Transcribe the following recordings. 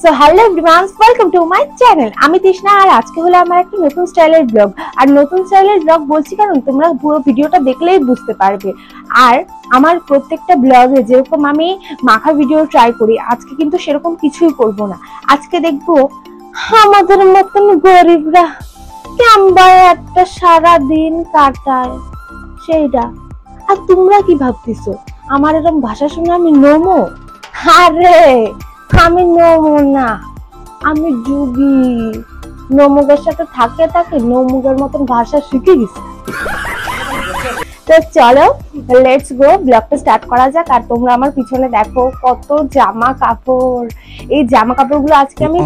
So hello everyone, welcome to my channel. আমি তৃষ্ণা, আর আজকে হলো আমার একটা নতুন স্টাইলের ব্লগ। আর নতুন স্টাইলের ব্লগ বলছি কারণ তোমরা পুরো ভিডিওটা দেখলেই বুঝতে পারবে। আর আমার প্রত্যেকটা ব্লগে যেরকম আমি মাখা ভিডিও ট্রাই করি, আজকে কিন্তু সেরকম কিছুই করব না। আজকে দেখবো আমাদের মতন গরিবরা কেমন একটা সারা দিন কাটায় সেইটা। আর তোমরা কি ভাবতেছো আমার এরকম ভাষা শুনে আমি নমো? আরে আমি নমো না, আমি যুগী। নমুকের সাথে থাকে থাকে নমুকের মতন ভাষা শিখে গেছি। তো চলো লেটস গো, ব্লগটা স্টার্ট করা যাক। আর তোমরা আমার পিছনে দেখো কত জামা কাপড়। এই জামা কাপড়গুলো আজকে আমি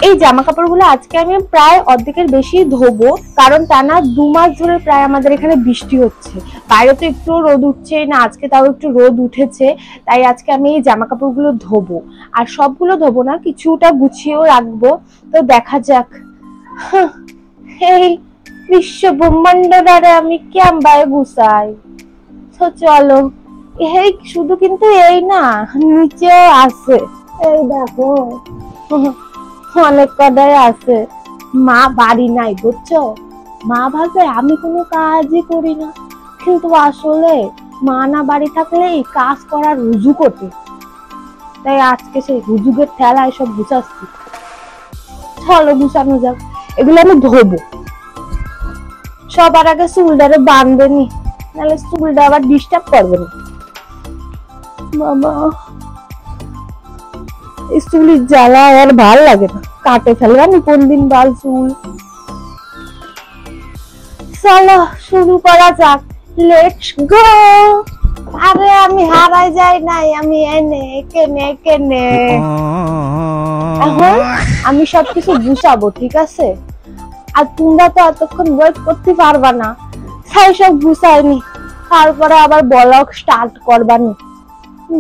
এই জামা কাপড়গুলো আজকে আমি প্রায় অর্ধেকের বেশি ধোবো, কারণ টানা 2 মাস ধরে প্রায় আমাদের এখানে বৃষ্টি হচ্ছে। বাইরে তো একটু রোদ উঠছে না, আজকে তাও একটু রোদ উঠেছে। তাই আজকে আমি এই জামা কাপড়গুলো ধোবো। আর সবগুলো ধোবো না, কিছুটা গুছিয়েও রাখবো। তো দেখা যাক এই বিশ্ব ব্রহ্মাণ্ডটারে আমি কেমন গুছাই। তো চলো। এই শুধু কিন্তু এই না, নিচেও আছে, এই দেখো অনেক কটাই আছে। মা বাড়ি নাই বুঝছো, মা ভাবে আমি কোনো কাজই করি না, কিন্তু আসলে মা না বাড়ি থাকলে এই কাজ করার রুজু করতে। তাই আজকে সেই রুজুগের ঠেলায় সব গুছাচ্ছি। চলো গুছানো যাক। এগুলো আমি ধোবো। সবার আগে চুলটারে বাঁধবে নি, নাহলে চুলটা আবার ডিস্টার্ব করবে না। বাবা চুলের জ্বালা আর ভাল লাগে না, কাটে ফেলবে আমি কোন দিন বাল চুল। চলো শুরু করা যাক, লেটস গো। আরে আমি হারাই যাই নাই, আমি এনে কেনে কেনে। এখন আমি সবকিছু গুছাবো, ঠিক আছে? আর তোমরা তো এতক্ষণ ওয়েট করতে পারবা না, তাই সব গুছাইনি, তারপরে আবার ব্লগ স্টার্ট করবানি।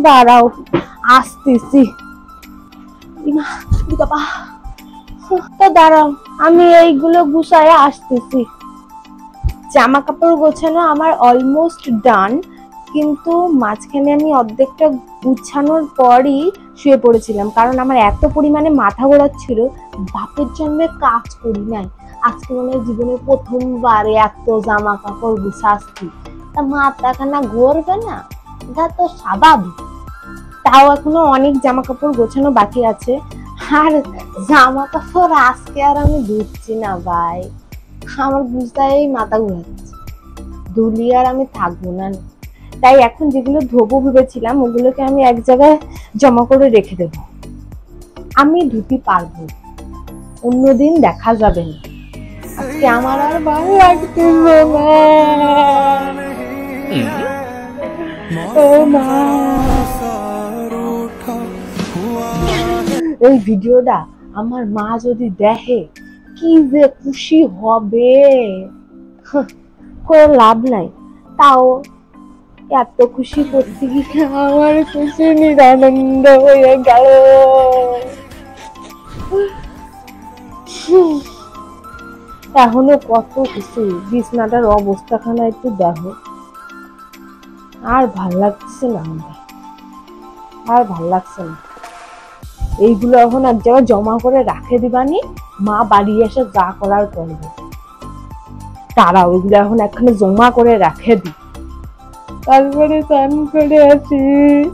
দাঁড়াও আসতেছি। তো দাঁড়াও, আমি এইগুলো গুছায় আসতেছি। জামা কাপড় গোছানো আমার অলমোস্ট ডান, কিন্তু মাঝখানে আমি অর্ধেকটা গুছানোর পরই শুয়ে পড়েছিলাম, কারণ আমার এত পরিমাণে মাথা ঘোরাচ্ছিল। বাপের জন্মে কাজ করি নাই, আজকে মনে হয় জীবনে প্রথমবার এত জামা কাপড় গুছাচ্ছি। তা মাথাখানা ঘুরবে না, এটা তো স্বাভাবিক। তাও এখনো অনেক জামা কাপড় গোছানো বাকি আছে। আর জামা কাপড় আজকে আর আমি ধুচ্ছি না ভাই, আমার বুঝতেই মাথা ঘুরাচ্ছে। ধুলি আর আমি থাকবো না। তাই এখন যেগুলো ধোবো ভেবেছিলাম ওগুলোকে আমি এক জায়গায় জমা করে রেখে দেব। আমি ধুতে পারবো, অন্যদিন দেখা যাবে না। আজকে আমার আর ভালো লাগতেছে না। এই ভিডিওটা আমার মা যদি দেখে কি যে খুশি হবে, কোনো লাভ নাই। তাও এত খুশি করতে গিয়ে আমার খুশি নিরানন্দ হয়ে গেল। এখনো কত কিছু, বিছনাটার অবস্থাখানা একটু দেখো। আর ভাল লাগছে না, আর ভাল লাগছে না। এইগুলো এখন এক জায়গায় জমা করে রাখে দিবানি, মা বাড়ি এসে যা করার করবে। তারা ওইগুলো এখন একখানে জমা করে রাখে দি, তারপরে স্নান করে আসি।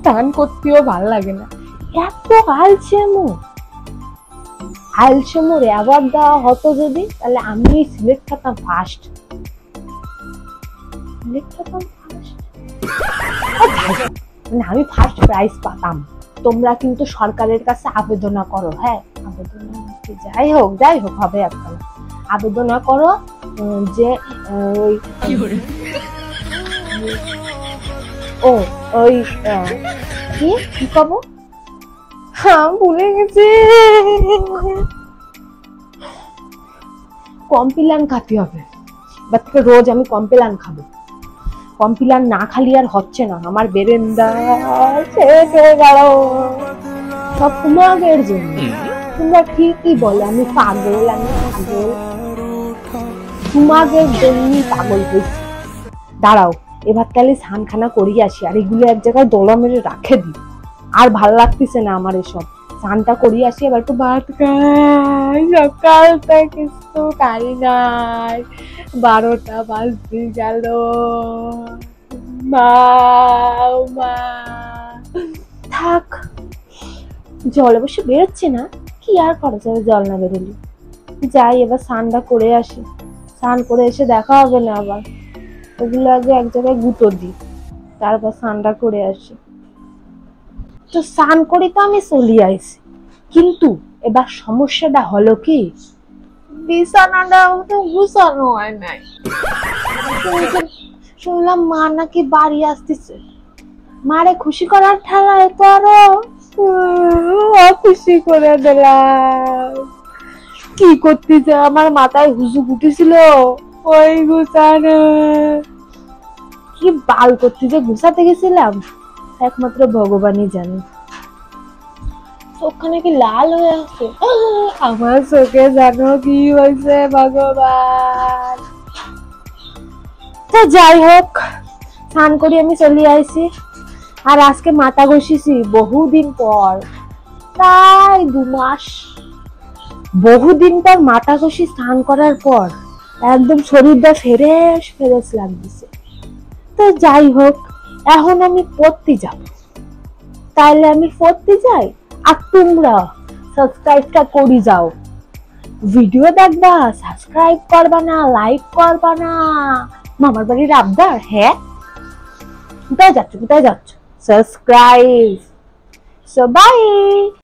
স্নান করতেও ভাল লাগে না, এত আলসেমোর অ্যাওয়ার্ড দেওয়া হতো যদি, তাহলে আমি সিলেক্ট করতাম ফার্স্ট। আমি ফার্স্ট প্রাইজ পাতাম। তোমরা কিন্তু সরকারের কাছে আবেদন করো। হ্যাঁ, আবেদন যাই হোক হবে এখন। আবেদন করো যে ওই ওই কি কব, ভুলে গেছি। কমপ্লান খাতে হবে, এবার থেকে রোজ আমি কমপ্লান খাবো। কমপ্লান না খালি আর হচ্ছে না, আমার বেরেন্ডা শেষ হয়ে গেল সব তোমাদের জন্য। তোমরা ঠিকই বলে আমি পাগল, তোমাদের জন্যই পাগল হয়েছি। দাঁড়াও, এবার তাহলে স্নানখানা করিয়ে আসি, আর এগুলো এক জায়গায় দোলা মেরে রাখে দিই। আর ভাল লাগতেছে না আমার এসব। স্নানটা করি আসি, এবার একটু ভাত খাই। সকাল থেকে কিছু খাই নাই, 12টা বাজতে গেল। মা, মা, থাক, জল অবশ্য বেরোচ্ছে না, কি আর করা যাবে জল না বেরোলে। যাই এবার স্নানটা করে আসি, স্নান করে এসে দেখা হবে না আবার। ওগুলো আগে এক জায়গায় গুঁতো দিই, তারপর স্নানটা করে আসি। তো স্নান করে তো আমি চলে আইছি, কিন্তু এবার সমস্যাটা হলো কি, বিছানাটা তো গুছানো হয় নাই। শুনলাম মা নাকি বাড়ি আসতেছে, মারে খুশি করার ঠেলায় তো আরো খুশি করে দিলাম। কি করতেছে, আমার মাথায় হুজুক উঠেছিল ওই গুছানো। কি বাল করতে যে গুছাতে গেছিলাম একমাত্র ভগবানই জানে। চোখখানে কি লাল হয়ে আছে, আমার চোখে জানো কি হয়েছে ভগবান। তো যাই হোক, স্নান করি আমি চলে আইছি। আর আজকে মাথা ঘষিছি বহুদিন পর, প্রায় 2 মাস। বহুদিন পর মাথা ঘষি স্নান করার পর একদম শরীরটা ফ্রেশ ফ্রেশ লাগতেছে। তো যাই হোক, এখন আমি পড়তে যাব, তাইলে আমি পড়তে যাই, আর তোমরা সাবস্ক্রাইবটা করি যাও। ভিডিও দেখবা, সাবস্ক্রাইব করবা না, লাইক করবা না, মামার বাড়ির আবদার। হ্যাঁ, কোথায় যাচ্ছ, কোথায় যাচ্ছ? সাবস্ক্রাইব। So by.